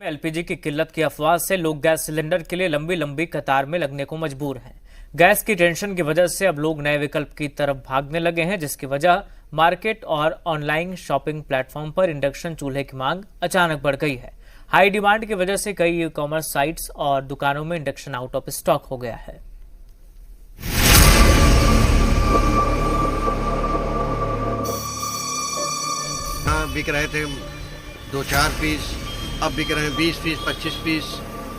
LPG की किल्लत की अफवाह से लोग गैस सिलेंडर के लिए लंबी लंबी कतार में लगने को मजबूर हैं। गैस की टेंशन की वजह से अब लोग नए विकल्प की तरफ भागने लगे हैं, जिसकी वजह मार्केट और ऑनलाइन शॉपिंग प्लेटफॉर्म पर इंडक्शन चूल्हे की मांग अचानक बढ़ गई है। हाई डिमांड की वजह से कई ई कॉमर्स साइट्स और दुकानों में इंडक्शन आउट ऑफ स्टॉक हो गया है। बिक रहे थे 2-4 पीस, अब बिक रहे हैं 20 पीस 25 पीस,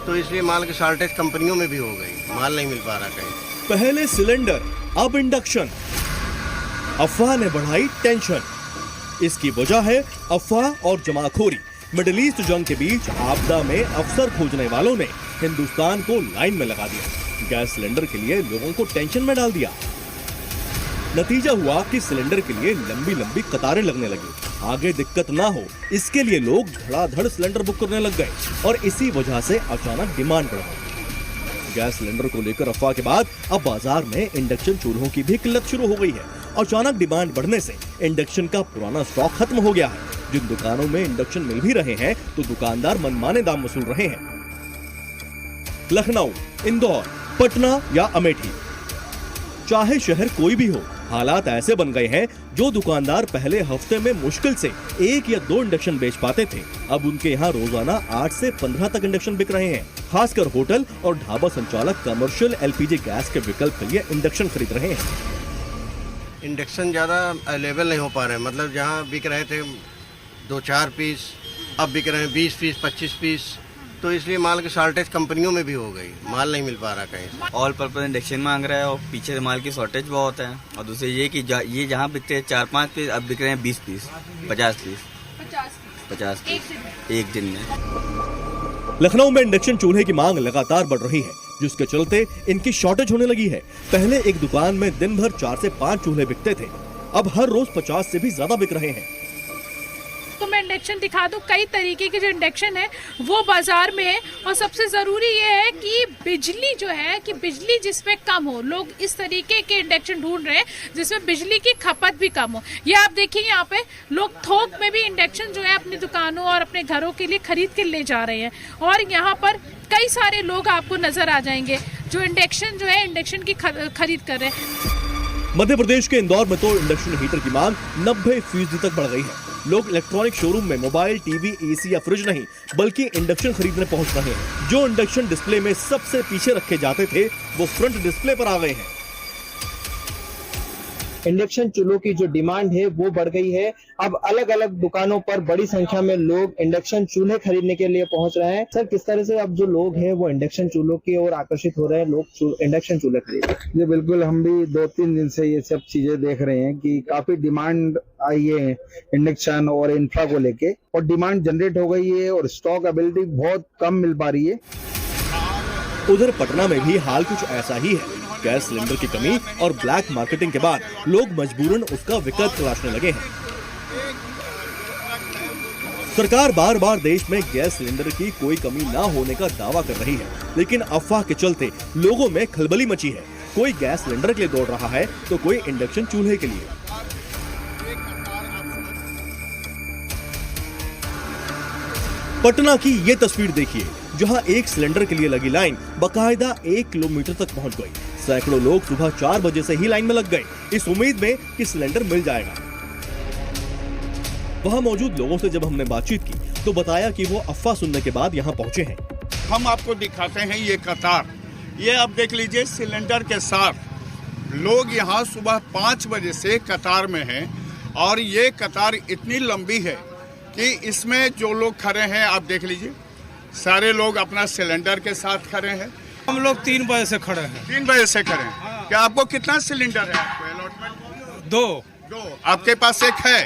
तो इसलिए माल की शॉर्टेज कंपनियों में भी हो गई, माल नहीं मिल पा रहा कहीं। पहले सिलेंडर अब इंडक्शन, अफवाह ने बढ़ाई टेंशन। इसकी वजह है अफवाह और जमाखोरी। मिडिल ईस्ट जंग के बीच आपदा में अफसर खोजने वालों ने हिंदुस्तान को लाइन में लगा दिया। गैस सिलेंडर के लिए लोगों को टेंशन में डाल दिया। नतीजा हुआ कि सिलेंडर के लिए लंबी लंबी कतारें लगने लगी। आगे दिक्कत ना हो इसके लिए लोग धड़ाधड़ सिलेंडर बुक करने लग गए और इसी वजह से अचानक डिमांड बढ़ गई। गैस सिलेंडर को लेकर अफवाह के बाद अब बाजार में इंडक्शन चूल्हों की भी किल्लत शुरू हो गई है। अचानक डिमांड बढ़ने से इंडक्शन का पुराना स्टॉक खत्म हो गया है। जिन दुकानों में इंडक्शन मिल भी रहे हैं तो दुकानदार मनमाने दाम वसूल रहे हैं। लखनऊ, इंदौर, पटना या अमेठी, चाहे शहर कोई भी हो, हालात ऐसे बन गए हैं जो दुकानदार पहले हफ्ते में मुश्किल से 1 या 2 इंडक्शन बेच पाते थे, अब उनके यहाँ रोजाना 8 से 15 तक इंडक्शन बिक रहे हैं। खासकर होटल और ढाबा संचालक कमर्शियल एलपीजी गैस के विकल्प के लिए इंडक्शन खरीद रहे हैं। इंडक्शन ज़्यादा अवेलेबल नहीं हो पा रहे हैं, मतलब जहाँ बिक रहे थे 2-4 पीस, अब बिक रहे हैं 20 पीस 25 पीस, तो इसलिए माल की शॉर्टेज कंपनियों में भी हो गई, माल नहीं मिल पा रहा कहीं। ऑल पर्पज इंडक्शन मांग रहा है और पीछे माल की शॉर्टेज बहुत है। और दूसरे ये कि ये जहाँ बिकते हैं 4-5 पीस, अब बिक रहे हैं 20 पीस 50 पीस एक दिन में। लखनऊ में इंडक्शन चूल्हे की मांग लगातार बढ़ रही है, जिसके चलते इनकी शॉर्टेज होने लगी है। पहले एक दुकान में दिन भर 4 से 5 चूल्हे बिकते थे, अब हर रोज 50 से भी ज्यादा बिक रहे हैं। तो मैं इंडक्शन दिखा दूं, कई तरीके के जो इंडक्शन है वो बाजार में है। और सबसे जरूरी ये है कि बिजली जो है कि बिजली जिसमें कम हो, लोग इस तरीके के इंडक्शन ढूंढ रहे हैं जिसमें बिजली की खपत भी कम हो। ये आप देखिए यहाँ पे लोग थोक में भी इंडक्शन जो है अपनी दुकानों और अपने घरों के लिए खरीद के ले जा रहे हैं। और यहाँ पर कई सारे लोग आपको नजर आ जाएंगे जो इंडक्शन जो है इंडक्शन की खरीद कर रहे हैं। मध्य प्रदेश के इंदौर में तो इंडक्शन हीटर की मांग 90% तक बढ़ गई है। लोग इलेक्ट्रॉनिक शोरूम में मोबाइल, टीवी, एसी या फ्रिज नहीं बल्कि इंडक्शन खरीदने पहुंच रहे हैं। जो इंडक्शन डिस्प्ले में सबसे पीछे रखे जाते थे वो फ्रंट डिस्प्ले पर आ गए हैं। इंडक्शन चूल्हों की जो डिमांड है वो बढ़ गई है। अब अलग अलग दुकानों पर बड़ी संख्या में लोग इंडक्शन चूल्हे खरीदने के लिए पहुंच रहे हैं। सर, किस तरह से अब जो लोग हैं वो इंडक्शन चूल्हों की ओर आकर्षित हो रहे हैं, लोग इंडक्शन चूल्हे खरीद रहे हैं? जी बिल्कुल, हम भी 2-3 दिन से ये सब चीजें देख रहे हैं कि काफी डिमांड आई है इंडक्शन और इंफ्रा को लेके, और डिमांड जनरेट हो गई है और स्टॉक अवेलेबिलिटी बहुत कम मिल पा रही है। उधर पटना में भी हाल कुछ ऐसा ही है। गैस सिलेंडर की कमी और ब्लैक मार्केटिंग के बाद लोग मजबूरन उसका विकल्प तलाशने लगे हैं। सरकार बार बार देश में गैस सिलेंडर की कोई कमी ना होने का दावा कर रही है, लेकिन अफवाह के चलते लोगों में खलबली मची है। कोई गैस सिलेंडर के लिए दौड़ रहा है तो कोई इंडक्शन चूल्हे के लिए। पटना की ये तस्वीर देखिए, जहां एक सिलेंडर के लिए लगी लाइन बाकायदा 1 किलोमीटर तक पहुंच गई। सैकड़ों लोग सुबह 4 बजे से ही लाइन में लग गए, इस उम्मीद में कि सिलेंडर मिल जाएगा। वहां मौजूद लोगों से जब हमने बातचीत की तो बताया कि वो अफवाह सुनने के बाद यहां पहुंचे हैं। हम आपको दिखाते हैं ये कतार, ये अब देख लीजिए सिलेंडर के साथ लोग यहाँ सुबह 5 बजे से कतार में हैं और ये कतार इतनी लंबी है कि इसमें जो लोग खड़े हैं आप देख लीजिए, सारे लोग अपना सिलेंडर के साथ खड़े हैं। हम लोग 3 बजे से खड़े हैं। 3 बजे से खड़े हैं। क्या आपको कितना सिलेंडर है आपको अलॉटमेंट? 2 आपके पास एक है?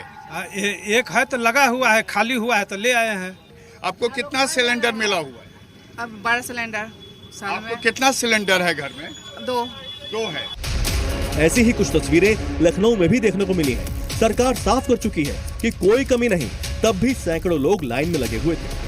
एक है तो लगा हुआ है, खाली हुआ है तो ले आए हैं। आपको कितना सिलेंडर मिला हुआ है? अब 12 सिलेंडर साल में। आपको कितना सिलेंडर है घर में? 2 है। ऐसी ही कुछ तस्वीरें लखनऊ में भी देखने को मिली है। सरकार साफ कर चुकी है कि कोई कमी नहीं, तब भी सैकड़ों लोग लाइन में लगे हुए थे।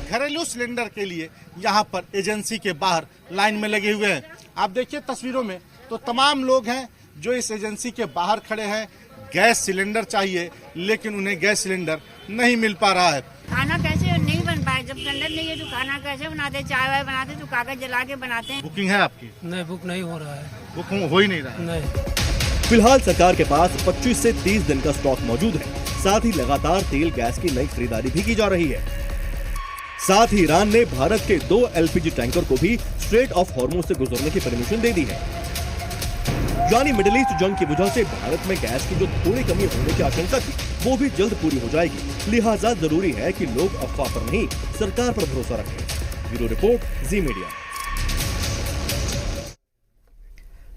घरेलू सिलेंडर के लिए यहाँ पर एजेंसी के बाहर लाइन में लगे हुए हैं। आप देखिए तस्वीरों में तो तमाम लोग हैं जो इस एजेंसी के बाहर खड़े हैं। गैस सिलेंडर चाहिए लेकिन उन्हें गैस सिलेंडर नहीं मिल पा रहा है। खाना कैसे नहीं बन पाए। जब सिलेंडर नहीं है तो खाना कैसे बनाते, चाय वाय बनाते तो कागज जला के बनाते हैं। बुकिंग है आपकी? नहीं, बुक नहीं हो रहा है। बुक हो ही नहीं रहा। नहीं। फिलहाल सरकार के पास 25 से 30 दिन का स्टॉक मौजूद है। साथ ही लगातार तेल गैस की नई खरीदारी भी की जा रही है। साथ ही ईरान ने भारत के 2 LPG टैंकर को भी स्ट्रेट ऑफ हॉर्मुज से गुजरने की परमिशन दे दी है। यानी मिडिल ईस्ट जंग की वजह से भारत में गैस की जो थोड़ी कमी होने की आशंका थी वो भी जल्द पूरी हो जाएगी। लिहाजा जरूरी है कि लोग अफवाह पर नहीं सरकार पर भरोसा रखें। ब्यूरो रिपोर्ट, जी मीडिया।